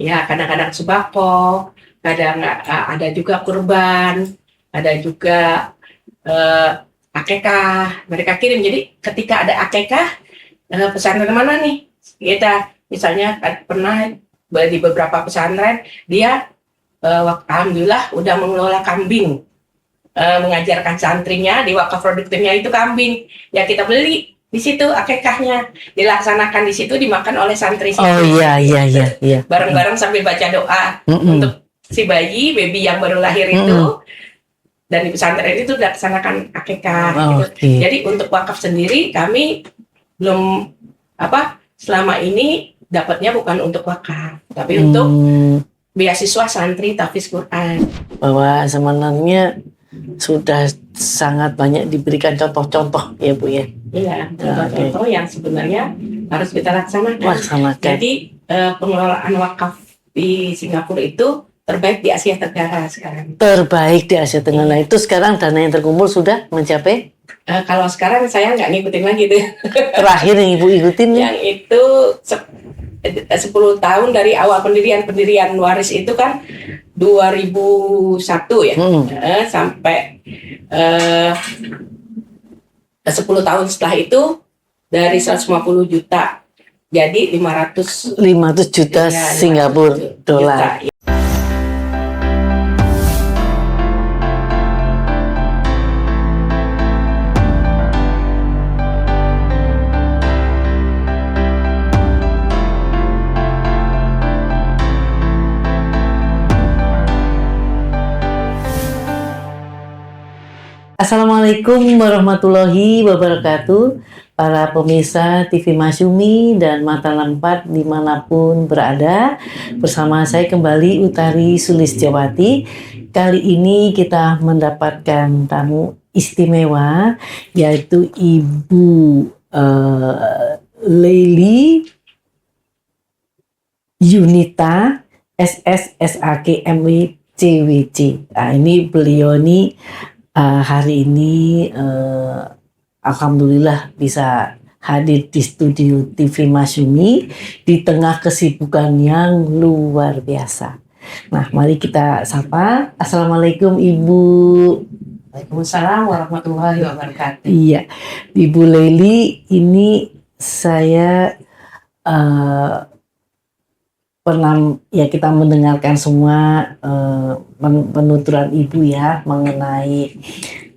Ya, kadang-kadang sembako, kadang ada juga kurban, ada juga eh, akekah mereka kirim. Jadi ketika ada akekah, pesantren mana nih? Kita misalnya pernah di beberapa pesantren dia alhamdulillah udah mengelola kambing, mengajarkan santrinya di wakaf produktifnya itu kambing. Ya kita beli di situ akekahnya, dilaksanakan di situ, dimakan oleh santri situ. Oh iya. Bareng-bareng sambil baca doa untuk si baby yang baru lahir itu. Dan di pesantren itu dilaksanakan akekah gitu. Jadi untuk wakaf sendiri kami belum selama ini dapatnya bukan untuk wakaf, tapi untuk beasiswa santri tahfiz Quran. Bahwa sebenarnya sudah sangat banyak diberikan contoh-contoh ya Bu ya. Iya, contoh-contoh yang sebenarnya harus kita laksanakan. Jadi pengelolaan wakaf di Singapura itu terbaik di Asia Tenggara sekarang. Terbaik di Asia Tenggara. Itu sekarang dana yang terkumpul sudah mencapai? Kalau sekarang saya nggak ngikutin lagi tuh. Terakhir yang Ibu ikutin? Yang itu 10 tahun dari awal pendirian waris itu kan 2001 ya. Sampai 10 tahun setelah itu dari 150 juta jadi 500 juta ya, Singapura dolar. Assalamualaikum warahmatullahi wabarakatuh. Para pemirsa TV Masyumi dan Mata Lempat dimanapun berada, bersama saya kembali Utari Sulistyawati. Kali ini kita mendapatkan tamu istimewa, yaitu Ibu Leily Yunita SSSAK MWCWC. Nah, ini beliau ini hari ini alhamdulillah bisa hadir di studio TV Masyumi di tengah kesibukan yang luar biasa. Nah, mari kita sapa. Assalamualaikum Ibu. Waalaikumsalam warahmatullahi wabarakatuh. Iya, Ibu Leily, ini saya pernah ya kita mendengarkan semua penuturan Ibu ya mengenai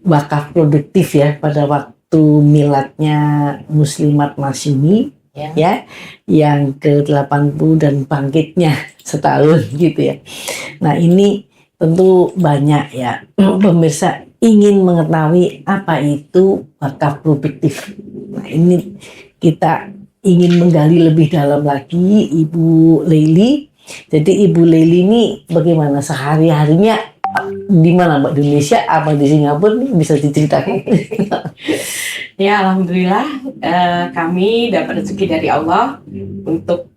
wakaf produktif ya pada waktu miladnya Muslimat Masyumi ya yang ke-80 dan bangkitnya setahun gitu ya. Nah, ini tentu banyak ya pemirsa ingin mengetahui apa itu wakaf produktif. Nah, ini kita ingin menggali lebih dalam lagi Ibu Leily. Jadi Ibu Leily ini bagaimana sehari-harinya di mana Mbak, di Indonesia apa di Singapura nih, bisa diceritakan? Ya, alhamdulillah kami dapat rezeki dari Allah untuk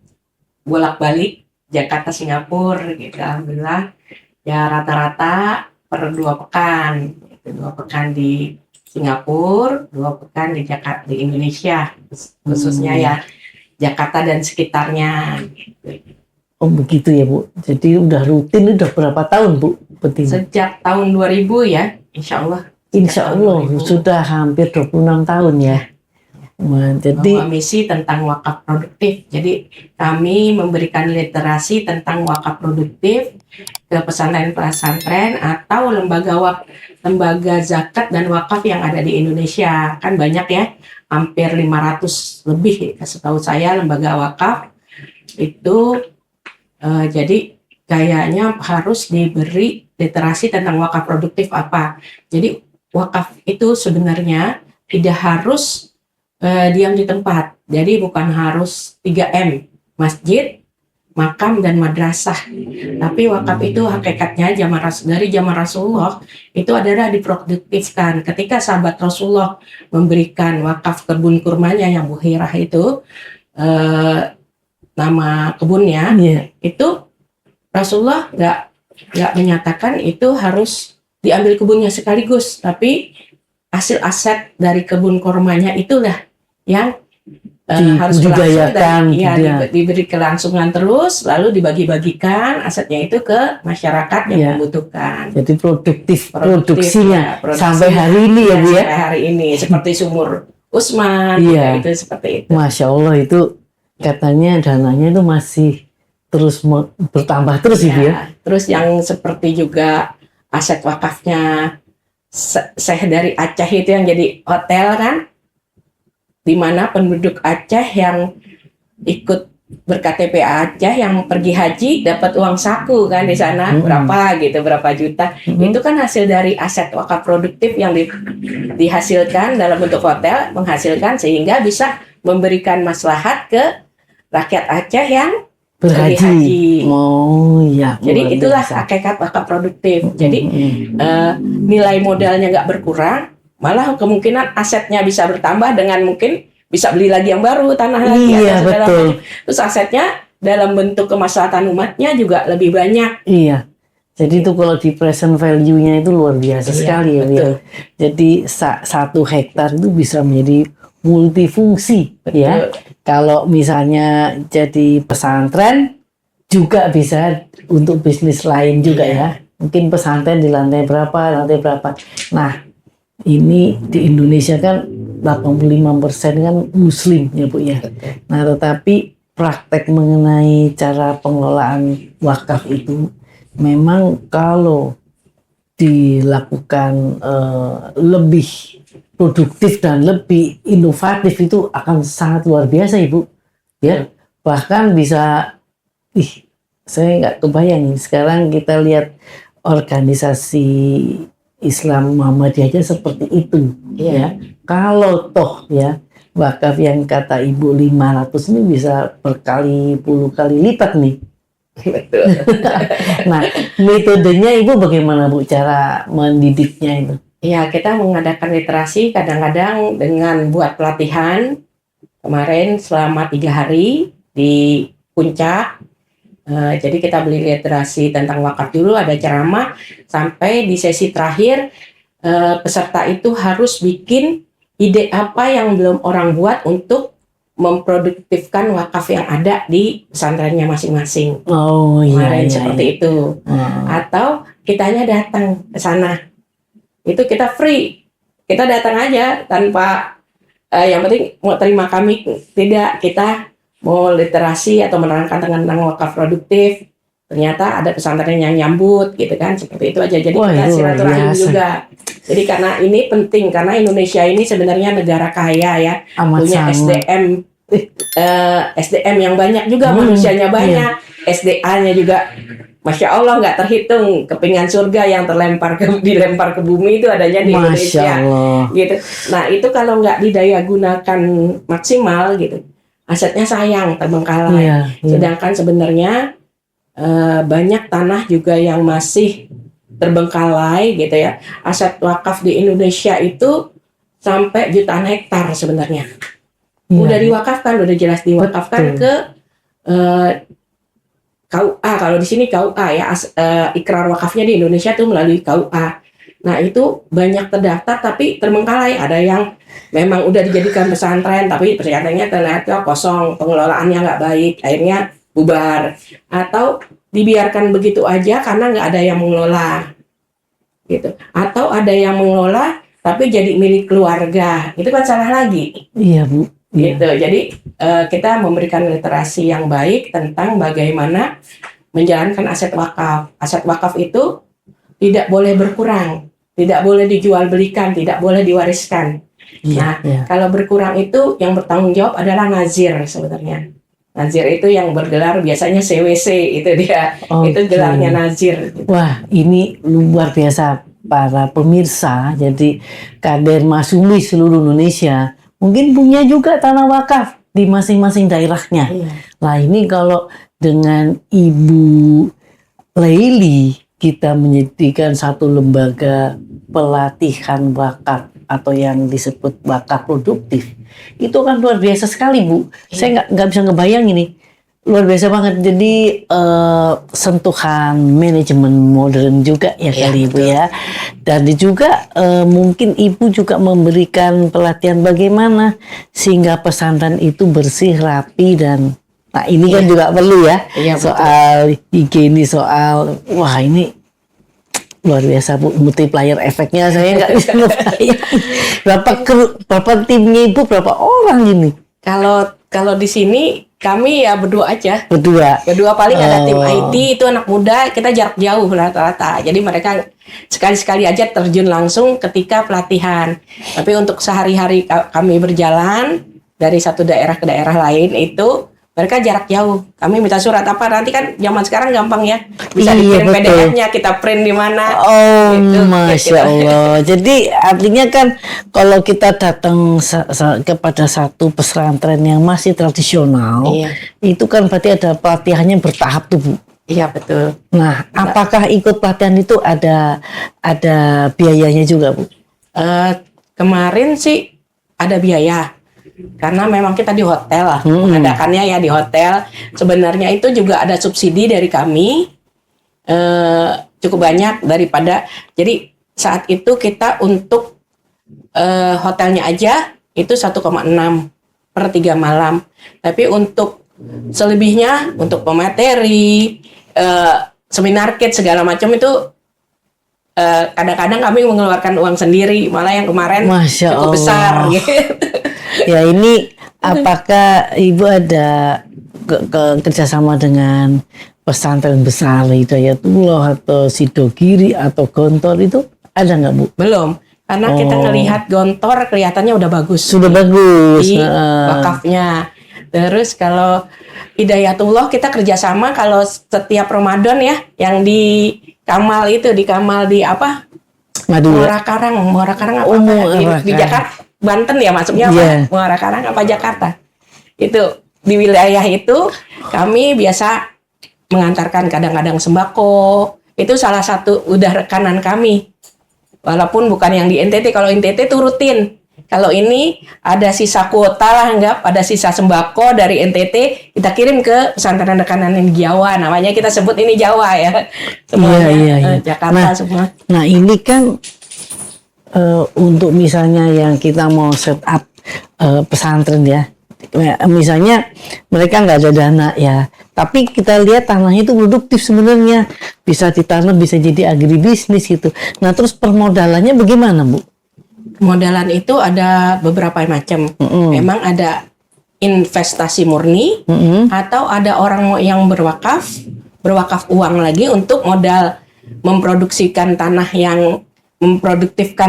bolak-balik Jakarta Singapura gitu. Alhamdulillah ya, rata-rata per 2 pekan. 2 pekan di Singapura, 2 pekan di Jakarta, di Indonesia, khususnya ya Jakarta dan sekitarnya. Gitu. Oh begitu ya Bu. Jadi udah rutin udah berapa tahun Bu? Betina? Sejak tahun 2000 ya, Insya Allah. Insya Allah sudah hampir 26 tahun ya. Nah, jadi misi tentang wakaf produktif. Jadi kami memberikan literasi tentang wakaf produktif ke pesantren-pesantren atau lembaga zakat dan wakaf yang ada di Indonesia. Kan banyak ya, hampir 500 lebih setahu saya lembaga wakaf itu. Jadi kayaknya harus diberi literasi tentang wakaf produktif apa. Jadi wakaf itu sebenarnya tidak harus diam di tempat. Jadi bukan harus 3M, masjid, makam, dan madrasah. Tapi wakaf itu hakikatnya dari zaman Rasulullah itu adalah diproduktifkan. Ketika sahabat Rasulullah memberikan wakaf kebun kurmanya yang Buhairah itu, nama kebunnya, itu Rasulullah nggak menyatakan itu harus diambil kebunnya sekaligus, tapi hasil aset dari kebun kurmanya itulah yang harus berlangsung dan dibudidayakan gitu ya. diberi kelangsungan terus, lalu dibagi-bagikan asetnya itu ke masyarakat yang Iya. membutuhkan. Jadi produktif ya, produksinya produksinya. sampai hari ini ya Bu ya. Sampai hari ini seperti sumur Usman, Iya. itu seperti itu. Masya Allah, itu katanya dananya itu masih terus bertambah terus Ibu ya. Ya, terus yang seperti juga aset wakafnya Syekh dari Aceh itu yang jadi hotel kan, di mana penduduk Aceh yang ikut berKTP Aceh yang pergi haji dapat uang saku kan di sana berapa juta. Itu kan hasil dari aset wakaf produktif yang dihasilkan dalam bentuk hotel, menghasilkan sehingga bisa memberikan maslahat ke rakyat Aceh yang pergi haji. Oh iya. Jadi itulah hakikat wakaf produktif. Jadi nilai modalnya nggak berkurang, malah kemungkinan asetnya bisa bertambah dengan mungkin bisa beli lagi yang baru, tanah lagi, iya, atau segala betul. macam. Terus asetnya dalam bentuk kemaslahatan umatnya juga lebih banyak. Iya. Jadi itu kalau di present value-nya itu luar biasa sekali ya. Betul. Jadi 1 hektar itu bisa menjadi multifungsi ya. Kalau misalnya jadi pesantren juga bisa untuk bisnis lain juga ya. Mungkin pesantren di lantai berapa. Nah, ini di Indonesia kan 85% kan Muslim ya Bu ya. Nah, tetapi praktek mengenai cara pengelolaan wakaf itu memang kalau dilakukan lebih produktif dan lebih inovatif itu akan sangat luar biasa Ibu ya. Bahkan bisa saya nggak kebayang sekarang kita lihat organisasi Islam Muhammadiyah aja seperti itu ya. Kalau toh ya wakaf yang kata Ibu 500 ini bisa puluh kali lipat nih. Betul. Nah, metodenya Ibu bagaimana Bu cara mendidiknya itu? Ya, kita mengadakan literasi kadang-kadang dengan buat pelatihan. Kemarin selama 3 hari di Puncak. Jadi kita beli literasi tentang wakaf dulu, ada ceramah, sampai di sesi terakhir peserta itu harus bikin ide apa yang belum orang buat untuk memproduktifkan wakaf yang ada di pesantrennya masing-masing. Oh iya, Kemarin seperti itu. Atau kitanya datang ke sana, itu kita free, kita datang aja tanpa yang penting mau terima kami, tidak, kita mau literasi atau menerangkan tentang wakaf produktif, ternyata ada pesantren yang nyambut gitu kan, seperti itu aja. Jadi kita silaturahim juga. Jadi karena ini penting, karena Indonesia ini sebenarnya negara kaya ya, punya SDM yang banyak juga, manusianya banyak, SDA-nya juga Masya Allah nggak terhitung. Kepingan surga yang dilempar ke bumi itu adanya di Indonesia gitu. Nah itu kalau nggak didaya gunakan maksimal gitu, asetnya sayang, terbengkalai. Sedangkan sebenarnya banyak tanah juga yang masih terbengkalai gitu ya. Aset wakaf di Indonesia itu sampai jutaan hektar sebenarnya. Udah diwakafkan, udah jelas diwakafkan ke KUA. Kalau di sini KUA ya, ikrar wakafnya di Indonesia tuh melalui KUA. Nah itu banyak terdaftar tapi terbengkalai. Ada yang memang udah dijadikan pesantren tapi persyaratannya ternyata kosong, pengelolaannya nggak baik, akhirnya bubar. Atau dibiarkan begitu aja karena nggak ada yang mengelola gitu. Atau ada yang mengelola tapi jadi milik keluarga, itu kan salah lagi. Iya Bu. Gitu. Jadi kita memberikan literasi yang baik tentang bagaimana menjalankan aset wakaf. Aset wakaf itu tidak boleh berkurang, tidak boleh dijual belikan, tidak boleh diwariskan. Kalau berkurang itu yang bertanggung jawab adalah nazir sebenarnya. Nazir itu yang bergelar biasanya CWC, itu dia. Itu gelarnya nazir. Wah, ini luar biasa para pemirsa. Jadi Kader Masumi seluruh Indonesia mungkin punya juga tanah wakaf di masing-masing daerahnya. Nah ini kalau dengan Ibu Leili kita menyediakan satu lembaga pelatihan wakaf atau yang disebut wakaf produktif, itu kan luar biasa sekali Bu. Saya nggak bisa ngebayang ini Luar biasa banget. Jadi sentuhan manajemen modern juga ya Iya, kali Ibu betul. ya. Dan juga mungkin Ibu juga memberikan pelatihan bagaimana sehingga pesantren itu bersih, rapi dan nah ini kan Iya. juga perlu ya. Iya, betul. Soal higienis, soal wah ini luar biasa Bu, multiplier efeknya saya nggak bisa ngebayang. Berapa timnya Ibu, berapa orang ini? Kalau di sini kami ya berdua aja. Berdua. Berdua paling ada tim Oh. IT itu anak muda, kita jarak jauh rata-rata. Jadi mereka sekali-sekali aja terjun langsung ketika pelatihan. Tapi untuk sehari-hari kami berjalan dari satu daerah ke daerah lain itu mereka jarak jauh. Kami minta surat apa nanti kan zaman sekarang gampang ya. Bisa Iya, dikirim betul. PDF-nya, kita print di mana. Oh, Gitu, Masya gitu. Allah. Jadi artinya kan kalau kita datang kepada satu pesantren yang masih tradisional, Iya. itu kan berarti ada pelatihannya bertahap tuh Bu. Iya, betul. Nah, apakah ikut pelatihan itu ada biayanya juga Bu? Kemarin sih ada biaya karena memang kita di hotel lah mengadakannya ya di hotel. Sebenarnya itu juga ada subsidi dari kami cukup banyak daripada jadi saat itu kita untuk hotelnya aja itu 1,6 per 3 malam. Tapi untuk selebihnya untuk pemateri, seminar kit segala macam itu kadang-kadang kami mengeluarkan uang sendiri, malah yang kemarin Masya cukup Allah. besar gitu. Ya ini apakah Ibu ada kerjasama dengan pesantren besar Hidayatullah atau Sidogiri atau Gontor itu ada nggak Bu? Belum, karena kita ngelihat Gontor kelihatannya udah bagus Sudah bagus. di wakafnya. Terus kalau Hidayatullah kita kerjasama kalau setiap Ramadan ya, yang di Kamal itu di apa? Madu ya? Muara Karang apa? Oh, Apa? Muara Di Karang. Jakarta, Banten ya maksudnya apa? Iya. Muara Karang apa Jakarta? Itu di wilayah itu kami biasa mengantarkan kadang-kadang sembako. Itu salah satu udah rekanan kami. Walaupun bukan yang di NTT, kalau NTT itu rutin. Kalau ini ada sisa kuota lah, anggap ada sisa sembako dari NTT kita kirim ke pesantren rekanan di Jawa, namanya kita sebut ini Jawa ya, semuanya Iya. Jakarta semua. Nah ini kan untuk misalnya yang kita mau set up pesantren ya, misalnya mereka nggak ada dana ya, tapi kita lihat tanahnya itu produktif sebenarnya, bisa ditanam, bisa jadi agribisnis gitu. Nah terus permodalannya bagaimana Bu? Modalan itu ada beberapa macam. Memang ada investasi murni atau ada orang yang berwakaf uang lagi untuk modal memproduktifkan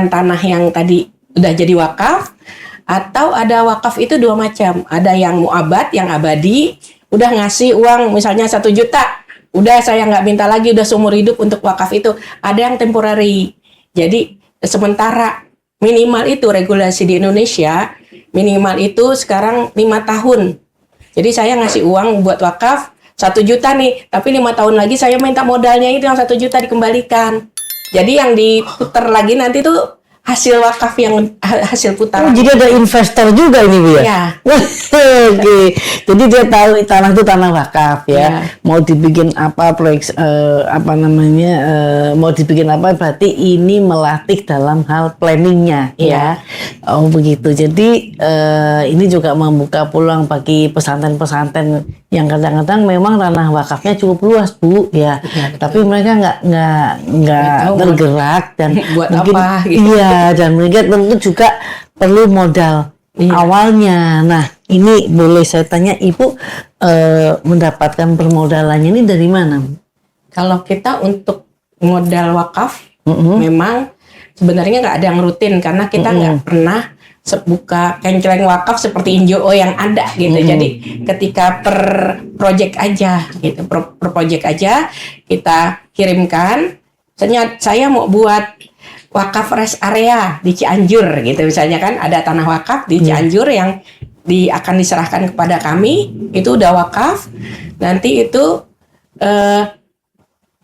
tanah yang tadi udah jadi wakaf, atau ada wakaf itu dua macam. Ada yang muabad, yang abadi, udah ngasih uang misalnya 1 juta, udah saya nggak minta lagi, udah seumur hidup untuk wakaf itu. Ada yang temporary, jadi sementara. Minimal itu regulasi di Indonesia, minimal itu sekarang 5 tahun. Jadi saya ngasih uang buat wakaf 1 juta nih, tapi 5 tahun lagi saya minta modalnya itu yang 1 juta dikembalikan. Jadi yang diputar lagi nanti tuh hasil wakaf yang hasil Oh, putaran. jadi ada investor juga ini Bu ya? Ya. Oke, jadi dia tahu tanah itu tanah wakaf ya. Ya. Mau dibikin apa proyek mau dibikin apa berarti ini melatih dalam hal planningnya ya. Oh begitu. Jadi ini juga membuka peluang bagi pesantren-pesantren yang kadang-kadang memang tanah wakafnya cukup luas Bu ya. Ya, betul. Tapi mereka nggak tahu tergerak dan buat mungkin apa, gitu. iya dan mereka tentu juga perlu modal awalnya. Nah, ini boleh saya tanya Ibu mendapatkan permodalannya ini dari mana? Kalau kita untuk modal wakaf, memang sebenarnya nggak ada yang rutin karena kita nggak pernah buka kenceleng wakaf seperti NGO yang ada gitu. Jadi ketika per project aja gitu, per project aja kita kirimkan. Misalnya saya mau buat wakaf rest area di Cianjur gitu, misalnya kan ada tanah wakaf di Cianjur yang akan diserahkan kepada kami, itu udah wakaf. Nanti itu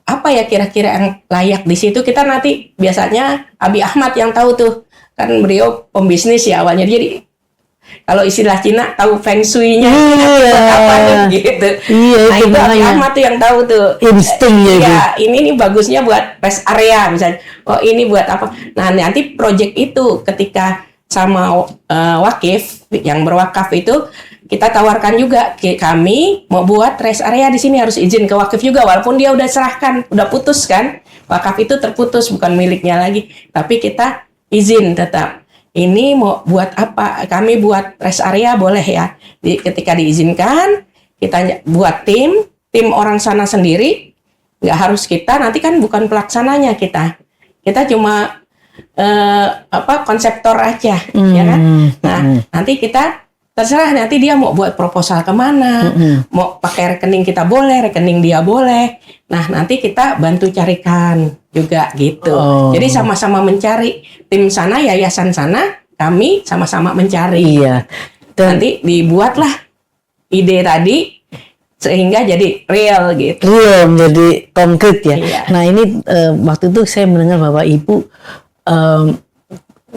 apa ya kira-kira yang layak di situ, kita nanti biasanya Abi Ahmad yang tahu tuh, kan beliau pembisnis ya awalnya, jadi kalau istilah Cina tahu feng shui-nya Iya. apa nih gitu. Iya, Nah itu itu makanya Ahmad tuh yang tahu tuh. instingnya itu. Ya ini nih bagusnya buat rest area misalnya. Oh ini buat apa? Nah nanti project itu ketika sama wakif yang berwakaf itu kita tawarkan juga kami mau buat rest area di sini harus izin ke wakif juga walaupun dia udah serahkan, udah putus kan. Wakaf itu terputus bukan miliknya lagi, tapi kita izin tetap. Ini mau buat apa? Kami buat rest area boleh ya. Ketika diizinkan, kita buat tim orang sana sendiri. Nggak harus kita, nanti kan bukan pelaksananya kita. Kita cuma konseptor aja, ya kan? Nah, nanti kita terserah nanti dia mau buat proposal kemana, mau pakai rekening kita boleh, rekening dia boleh. Nah nanti kita bantu carikan juga gitu. Jadi sama-sama mencari, tim sana, yayasan sana, kami sama-sama mencari. Iya. Dan nanti dibuatlah ide tadi sehingga jadi real gitu. real menjadi konkret ya. Iya. Nah ini waktu itu saya mendengar bahwa Ibu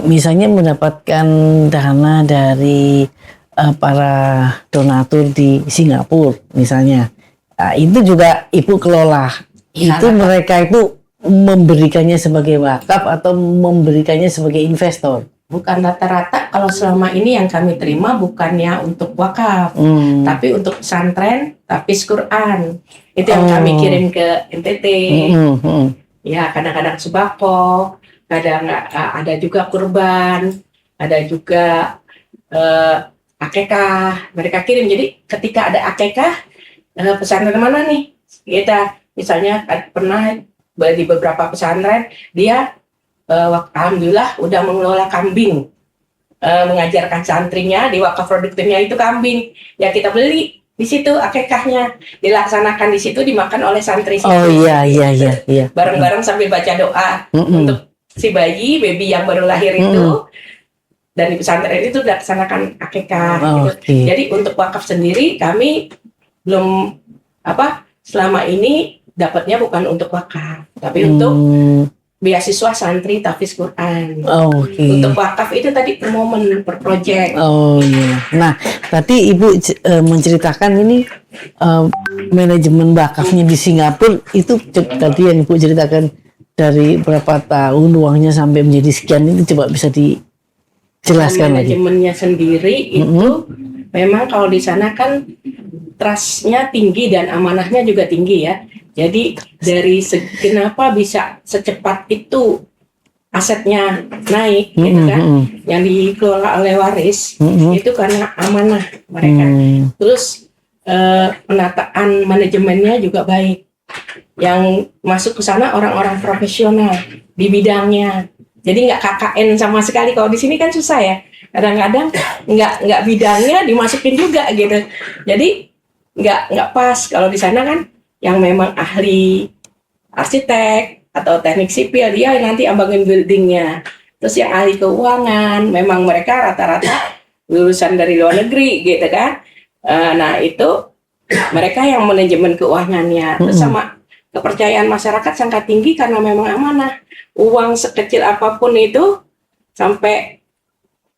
misalnya mendapatkan dana dari para donatur di Singapura misalnya. Nah, itu juga Ibu kelola. Iya, Itu mereka itu memberikannya sebagai wakaf atau memberikannya sebagai investor. Bukan rata-rata kalau selama ini yang kami terima bukannya untuk wakaf, tapi untuk pesantren, tapi Quran. Itu yang kami kirim ke NTT. Ya kadang-kadang sembako, kadang ada juga kurban, ada juga akekah mereka kirim. Jadi ketika ada akekah pesantren mana nih kita misalnya pernah di beberapa pesantren dia alhamdulillah udah mengelola kambing, mengajarkan santrinya di wakaf produktifnya itu kambing ya kita beli di situ akekahnya dilaksanakan di situ dimakan oleh santri situ. Oh iya. Bareng-bareng sambil baca doa untuk si baby yang baru lahir itu. Dan di pesantren itu dilaksanakan akekah. Gitu. Jadi untuk wakaf sendiri kami belum selama ini dapatnya bukan untuk wakaf, tapi untuk beasiswa santri tahfiz Quran. Untuk wakaf itu tadi per momen, per project. Oh iya. Nah, tadi Ibu menceritakan ini manajemen wakafnya di Singapura itu tadi yang Ibu ceritakan dari berapa tahun uangnya sampai menjadi sekian itu coba bisa dijelaskan lagi. Manajemennya sendiri itu memang kalau di sana kan trustnya tinggi dan amanahnya juga tinggi ya. Jadi dari kenapa bisa secepat itu asetnya naik gitu kan, yang dikelola oleh waris itu karena amanah mereka. Terus penataan manajemennya juga baik. Yang masuk ke sana orang-orang profesional di bidangnya. Jadi nggak KKN sama sekali. Kalau di sini kan susah ya. Kadang-kadang nggak bidangnya dimasukin juga gitu. Jadi nggak pas. Kalau di sana kan yang memang ahli arsitek atau teknik sipil dia nanti ambangin buildingnya. Terus yang ahli keuangan memang mereka rata-rata lulusan dari luar negeri gitu kan. Nah itu mereka yang manajemen keuangannya. Terus sama kepercayaan masyarakat sangat tinggi karena memang amanah. Uang sekecil apapun itu sampai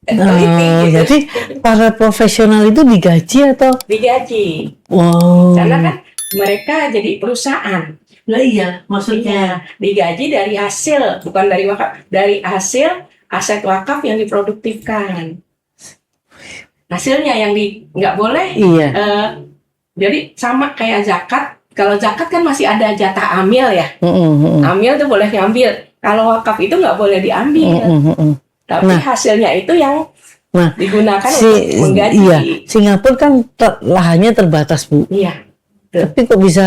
gitu. Jadi para profesional itu digaji atau digaji? Wow. Karena kan mereka jadi perusahaan. Nah, iya, maksudnya digaji dari hasil, bukan dari wakaf, dari hasil aset wakaf yang diproduktifkan. Hasilnya yang nggak boleh. Iya. Jadi sama kayak zakat. Kalau zakat kan masih ada jatah amil ya. Amil tuh boleh ngambil. Kalau wakaf itu nggak boleh diambil. Tapi hasilnya itu yang digunakan untuk menggaji. Iya. Singapura kan lahannya terbatas, Bu. Iya. Tapi kok bisa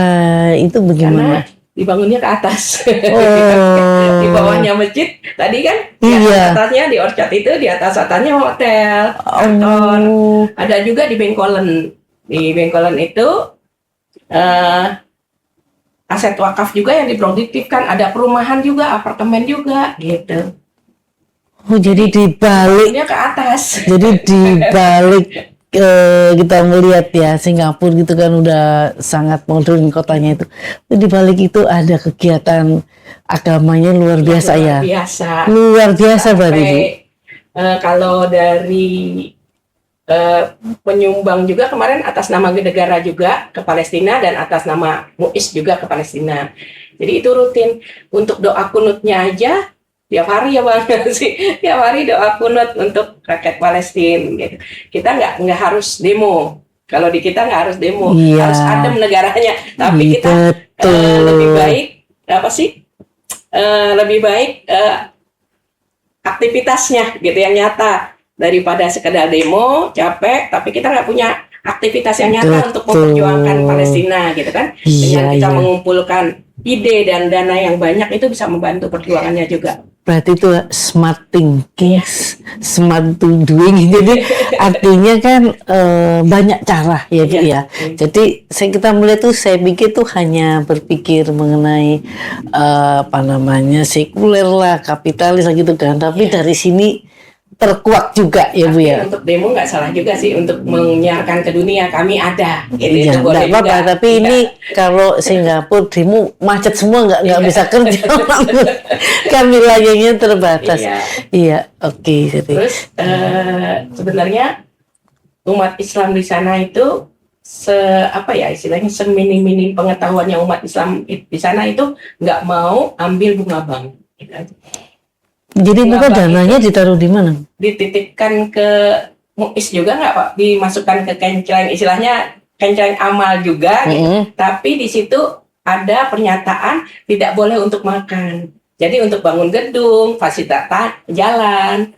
itu bagaimana? Karena dibangunnya ke atas. Oh. Di bawahnya masjid. Tadi kan iya. Di atasnya di orchard itu, di atas atasnya hotel, kantor. Ada juga di Bengkolen. Di Bengkolen itu aset wakaf juga yang diproduktifkan. Ada perumahan juga, apartemen juga, gitu. Oh, jadi dibalik. Ke atas. Jadi dibalik kita melihat ya Singapura gitu kan udah sangat modern kotanya itu. Di balik itu ada kegiatan agamanya luar biasa ya. Luar biasa. Luar biasa berarti Bu. Kalau dari menyumbang juga kemarin atas nama negara juga ke Palestina dan atas nama MUIS juga ke Palestina. Jadi itu rutin. Untuk doa kunutnya aja tiap hari ya Bang sih, tiap hari doa kunut untuk rakyat Palestina gitu. Kita nggak harus demo. Kalau di kita nggak harus demo, Iya. harus adem negaranya. Tapi kita Betul. lebih baik apa sih? Lebih baik aktivitasnya gitu yang nyata daripada sekedar demo capek tapi kita nggak punya aktivitas yang nyata untuk memperjuangkan Palestina gitu kan. Dengan kita mengumpulkan ide dan dana yang banyak itu bisa membantu perjuangannya juga. Berarti itu smart thinking, smart doing. Jadi artinya kan banyak cara ya Bu ya. Jadi kita melihat tuh, saya pikir tuh hanya berpikir mengenai apa namanya sekuler lah, kapitalis lah gitu kan. Tapi dari sini terkuak juga ya Bu ya. Untuk demo nggak salah juga sih, untuk menyiarkan ke dunia kami ada. Gitu, Iya, nggak apa-apa. Tapi ini kalau Singapura demo macet semua, nggak bisa kerja. Kan wilayahnya terbatas. Iya, oke. Terus sebenarnya umat Islam di sana itu istilahnya seminim-minim pengetahuannya umat Islam di sana itu nggak mau ambil bunga bank. Gitu aja. Jadi Bapak dananya ditaruh di mana? Dititipkan ke MUIS juga nggak Pak? Dimasukkan ke kencleng, istilahnya kencleng amal juga, gitu. Tapi di situ ada pernyataan tidak boleh untuk makan. Jadi untuk bangun gedung, fasilitas jalan,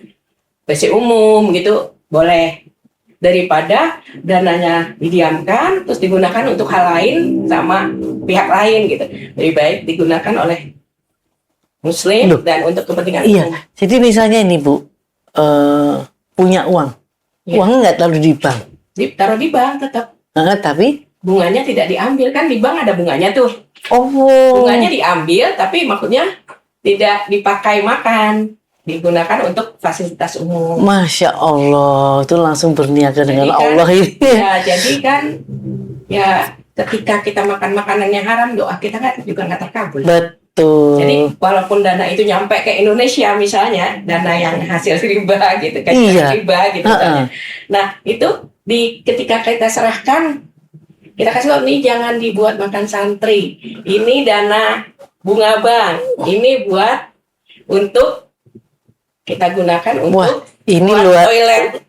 WC umum gitu boleh. Daripada dananya didiamkan terus digunakan untuk hal lain sama pihak lain gitu. Lebih baik digunakan oleh Muslim dan untuk kepentingan umum. Jadi misalnya ini Bu, punya uang, uangnya nggak taruh di bank. Taruh di bank tetap. Tapi bunganya tidak diambil, kan di bank ada bunganya tuh. Bunganya diambil, tapi maksudnya tidak dipakai makan, digunakan untuk fasilitas umum. Masya Allah, itu langsung berniaga dengan Allah ini. Ya, jadi kan, ya ketika kita makan makanan yang haram, doa kita kan juga nggak terkabul. Betul. Jadi walaupun dana itu nyampe ke Indonesia misalnya, dana yang hasil riba gitu kan, riba gitu kan. Nah itu ketika kita serahkan, kita kasih tahu nih jangan dibuat makan santri. Ini dana bunga bank, ini buat untuk kita gunakan untuk ini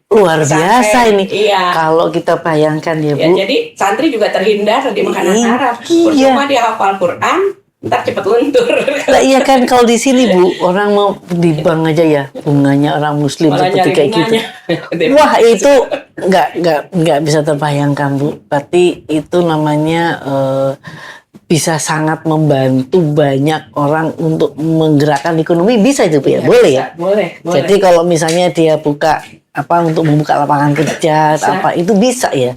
luar biasa ini. Kalau kita bayangkan ya Bu. Jadi santri juga terhindar dari makanan haram. Percuma dia hafal Quran, ntar cepet luntur. Nah, iya kan kalau di sini Bu, orang mau di bank aja ya bunganya orang Muslim malah seperti kayak gitu. Wah itu nggak bisa terbayangkan Bu. Berarti itu namanya bisa sangat membantu banyak orang untuk menggerakkan ekonomi, bisa itu Bu ya? Boleh ya? Boleh. Jadi kalau misalnya dia buka untuk membuka lapangan kerja apa itu bisa ya?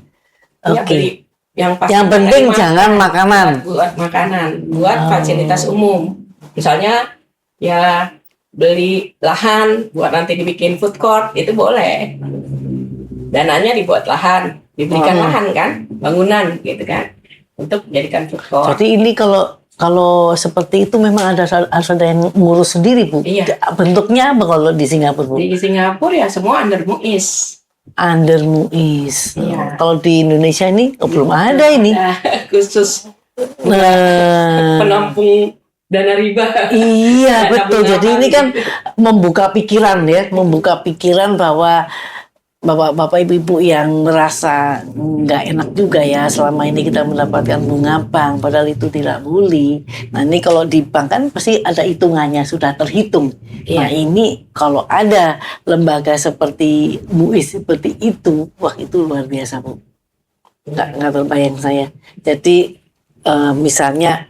Oke. Yang penting jangan makanan. Buat makanan, buat fasilitas umum. Misalnya ya beli lahan buat nanti dibikin food court itu boleh. Dananya dibuat lahan, diberikan lahan kan, bangunan gitu kan, untuk jadikan food court. Jadi ini kalau seperti itu memang harus ada yang ngurus sendiri Bu. Iya. Bentuknya apa kalau di Singapura Bu? Di Singapura ya semua under MUIS. Under MUIS. Iya. Kalau di Indonesia ini belum ada ini. Khusus penampung dana riba. Iya betul. Jadi ini kan membuka pikiran bahwa bapak-bapak ibu-ibu yang merasa nggak enak juga ya selama ini kita mendapatkan bunga bank padahal itu tidak boleh. Nah ini kalau di bank kan pasti ada hitungannya, sudah terhitung. Nah ini kalau ada lembaga seperti MUIS seperti itu, wah itu luar biasa Bu. Nggak terbayang saya. Jadi misalnya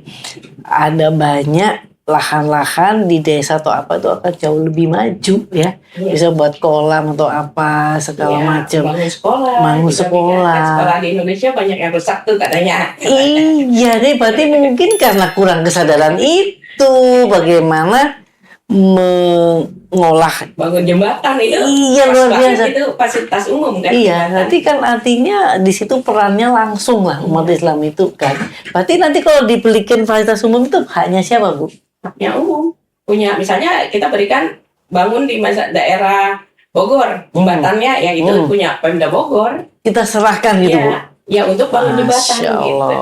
ada banyak lahan-lahan di desa atau apa itu akan jauh lebih maju ya. Bisa buat kolam atau apa segala macam. Bangun sekolah. Sekolah di Indonesia banyak yang rusak tuh katanya. Iya deh, berarti mungkin karena kurang kesadaran itu bagaimana mengolah bangun jembatan itu. Iya luar biasa. Itu fasilitas umum kan. Iya, nanti kan artinya di situ perannya langsung lah umat Islam itu kan. Berarti nanti kalau dibelikan fasilitas umum itu haknya siapa Bu? Haknya umum. Punya misalnya kita berikan bangun di daerah Bogor. Jembatannya ya itu punya Pemda Bogor. Kita serahkan gitu, Bu. Ya untuk bangun jembatan Masya Allah, gitu.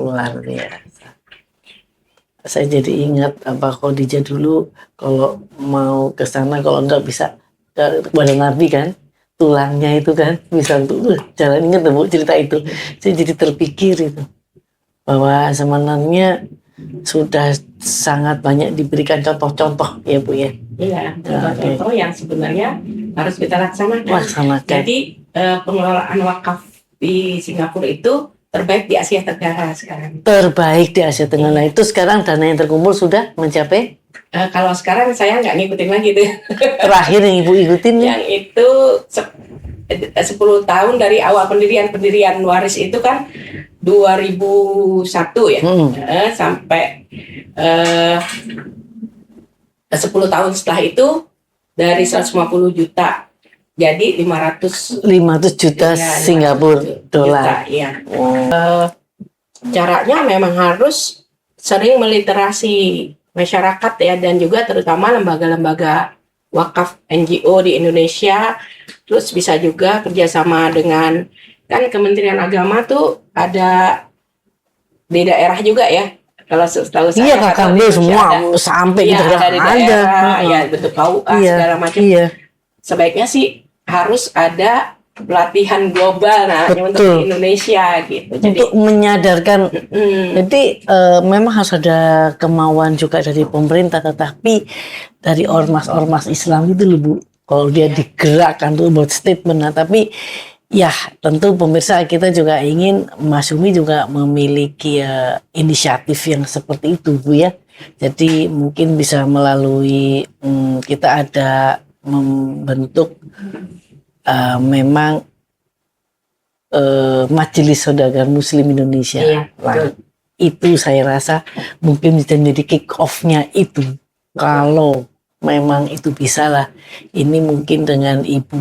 luar biasa. Saya jadi ingat Khadijah dulu kalau mau ke sana, kalau enggak bisa ke Badan Nabi kan, tulangnya itu kan bisa untuk jalan. Ingat Bu cerita itu. Saya jadi terpikir itu bahwa sebenarnya sudah sangat banyak diberikan contoh-contoh ya Bu ya. Iya, contoh-contoh yang sebenarnya harus kita laksanakan. Jadi pengelolaan wakaf di Singapura itu terbaik di Asia Tenggara sekarang. Terbaik di Asia Tenggara. Itu sekarang dana yang terkumpul sudah mencapai? Kalau sekarang saya nggak ngikutin lagi tuh. Terakhir yang Ibu ikutin yang itu 10 tahun dari awal pendirian waris itu kan 2001 ya, sampai 10 tahun setelah itu dari 150 juta jadi 500 juta ya, Singapura dolar. Ya. Caranya memang harus sering meliterasi masyarakat ya, dan juga terutama lembaga-lembaga wakaf NGO di Indonesia. Terus bisa juga kerjasama dengan kan Kementerian Agama tuh ada di daerah juga ya. Kalau setahu saya, iya Kakak semua ada, sampai ya, kita ada di daerah, ya bentuk KUA segala macam. Iya. Sebaiknya sih harus ada pelatihan global untuk Indonesia gitu. Jadi untuk menyadarkan. Jadi memang harus ada kemauan juga dari pemerintah, tetapi dari ormas-ormas Islam itu loh Bu. Kalau dia digerakkan tuh buat statement, tapi ya tentu pemirsa kita juga ingin Mas Umi juga memiliki inisiatif yang seperti itu Bu ya. Jadi mungkin bisa melalui kita ada membentuk memang Majelis Saudagar Muslim Indonesia. Nah, itu saya rasa mungkin bisa menjadi kick off-nya itu. Kalau memang itu bisa lah, ini mungkin dengan Ibu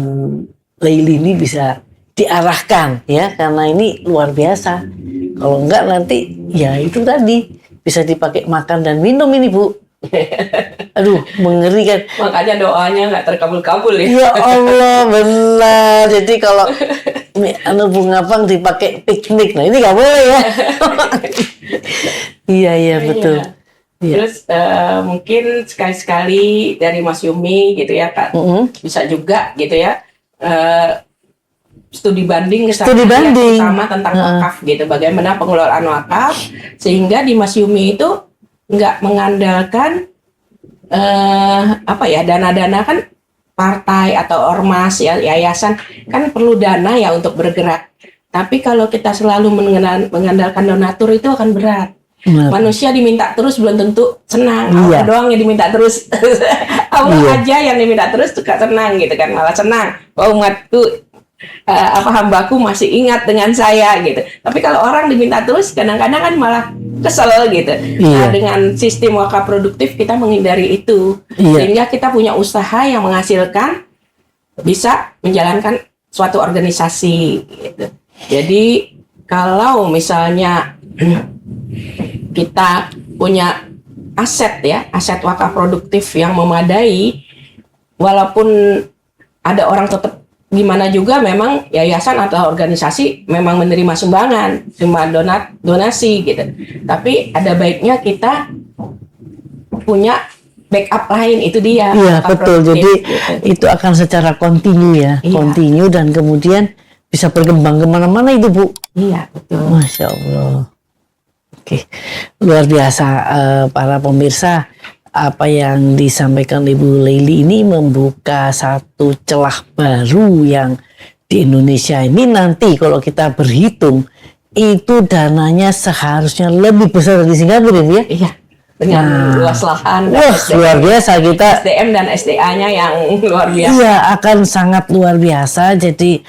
Leili ini bisa diarahkan ya, karena ini luar biasa. Kalau enggak nanti ya itu tadi bisa dipakai makan dan minum ini Bu. Aduh, mengerikan. Makanya doanya nggak terkabul-kabul ya. Ya Allah, benar. Jadi kalau bunga pang dipakai piknik, nah ini nggak boleh ya. Iya betul. Terus mungkin sekali-sekali dari Mas Yumi gitu ya Kak, bisa juga gitu ya studi banding sama tentang wakaf gitu, bagaimana pengelolaan wakaf sehingga di Mas Yumi itu nggak mengandalkan dana-dana kan partai atau ormas ya, yayasan kan perlu dana ya untuk bergerak. Tapi kalau kita selalu mengandalkan donatur itu akan berat. Manusia diminta terus belum tentu senang. Allah doang yang diminta terus. Allah aja yang diminta terus suka senang gitu kan, malah senang. Oh umatku hambaku masih ingat dengan saya gitu. Tapi kalau orang diminta terus kadang-kadang kan malah kesel gitu. Nah, dengan sistem wakaf produktif kita menghindari itu. Sehingga kita punya usaha yang menghasilkan, bisa menjalankan suatu organisasi gitu. Jadi kalau misalnya kita punya aset wakaf produktif yang memadai, walaupun ada orang tetap gimana juga memang yayasan atau organisasi memang menerima sumbangan, cuma donasi gitu. Tapi ada baiknya kita punya backup lain, itu dia. Iya betul. Jadi itu akan secara kontinu ya, kontinu dan kemudian bisa berkembang kemana-mana itu Bu. Iya betul. Masya Allah. Oke, luar biasa para pemirsa. Apa yang disampaikan Ibu Leili ini membuka satu celah baru yang di Indonesia ini nanti kalau kita berhitung itu dananya seharusnya lebih besar dari Singapura ya? Iya. Dengan luas lahan, luar biasa kita SDM dan SDA-nya yang luar biasa. Iya, akan sangat luar biasa. Jadi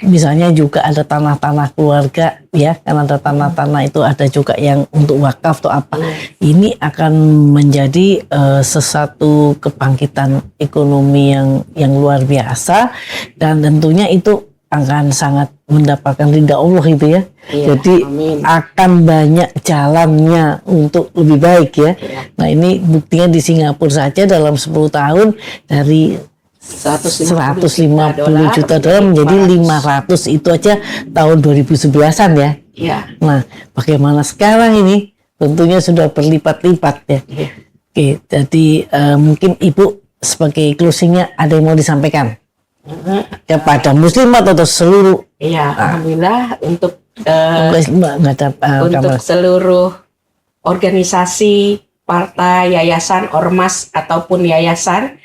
misalnya juga ada tanah-tanah keluarga ya, kan ada tanah-tanah itu ada juga yang untuk wakaf atau apa. Ini akan menjadi sesuatu kebangkitan ekonomi yang luar biasa, dan tentunya itu akan sangat mendapatkan ridha Allah itu ya. Jadi akan banyak jalannya untuk lebih baik ya. Nah ini buktinya di Singapura saja dalam 10 tahun dari 150 juta dolar menjadi 500 itu aja tahun 2011-an ya. Iya. Nah, bagaimana sekarang ini? Tentunya sudah berlipat-lipat ya. Iya. Oke, jadi mungkin Ibu sebagai closingnya ada yang mau disampaikan kepada muslimat atau seluruh? Iya, alhamdulillah untuk Nggak ada, untuk kamar. seluruh organisasi, partai, yayasan, ormas ataupun yayasan,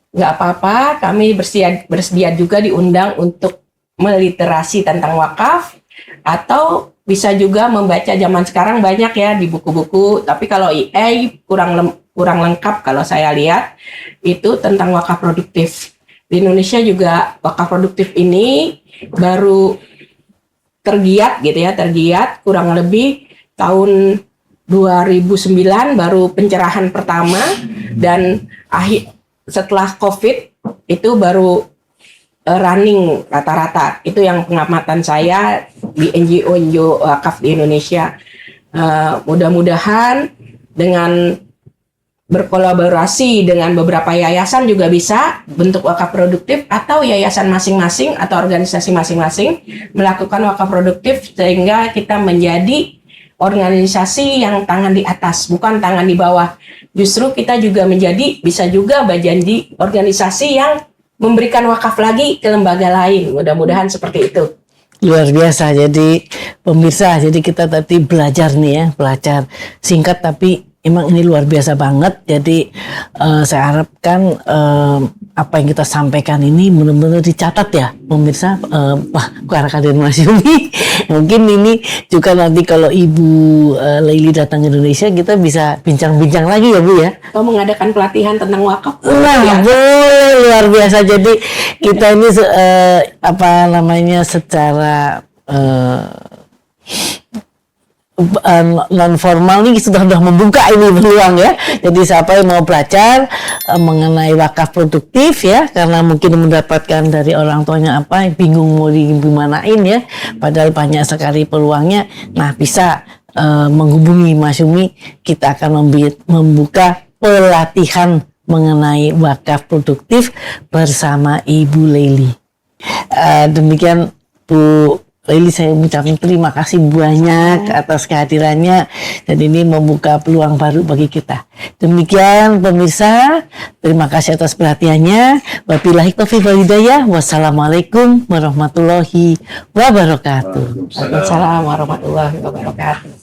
nggak apa-apa, kami bersedia juga diundang untuk meliterasi tentang wakaf, atau bisa juga membaca. Zaman sekarang banyak ya di buku-buku, tapi kalau EA kurang lengkap kalau saya lihat itu tentang wakaf produktif. Di Indonesia juga wakaf produktif ini baru tergiat gitu ya, kurang lebih tahun 2009 baru pencerahan pertama, dan setelah COVID itu baru running rata-rata. Itu yang pengamatan saya di NGO wakaf di Indonesia. Mudah-mudahan dengan berkolaborasi dengan beberapa yayasan juga bisa bentuk wakaf produktif, atau yayasan masing-masing atau organisasi masing-masing melakukan wakaf produktif, sehingga kita menjadi organisasi yang tangan di atas, bukan tangan di bawah. Justru kita juga bisa juga menjadi organisasi yang memberikan wakaf lagi ke lembaga lain. Mudah-mudahan seperti itu. Luar biasa. Jadi pemirsa, jadi kita tadi belajar nih ya, belajar singkat tapi emang ini luar biasa banget. Jadi saya harapkan apa yang kita sampaikan ini benar-benar dicatat ya pemirsa. Bukan Kadir Mas Yumi. Mungkin ini juga nanti kalau Ibu Leili datang ke Indonesia, kita bisa bincang-bincang lagi ya Bu ya. Atau mengadakan pelatihan tentang wakaf. Nah, ya. boleh, luar biasa. Jadi kita ini secara non formal nih sudah membuka ini peluang ya. Jadi siapa yang mau belajar mengenai wakaf produktif ya, karena mungkin mendapatkan dari orang tuanya apa, bingung mau gimanain ya, padahal banyak sekali peluangnya. Nah, bisa menghubungi Mas Yumi, kita akan membuka pelatihan mengenai wakaf produktif bersama Ibu Leili. Demikian Bu Leili, saya mengucapkan terima kasih banyak atas kehadirannya, dan ini membuka peluang baru bagi kita. Demikian pemirsa, terima kasih atas perhatiannya. Wabillahi taufiq wal hidayah. Wassalamualaikum warahmatullahi wabarakatuh. Waalaikumsalam warahmatullahi wabarakatuh.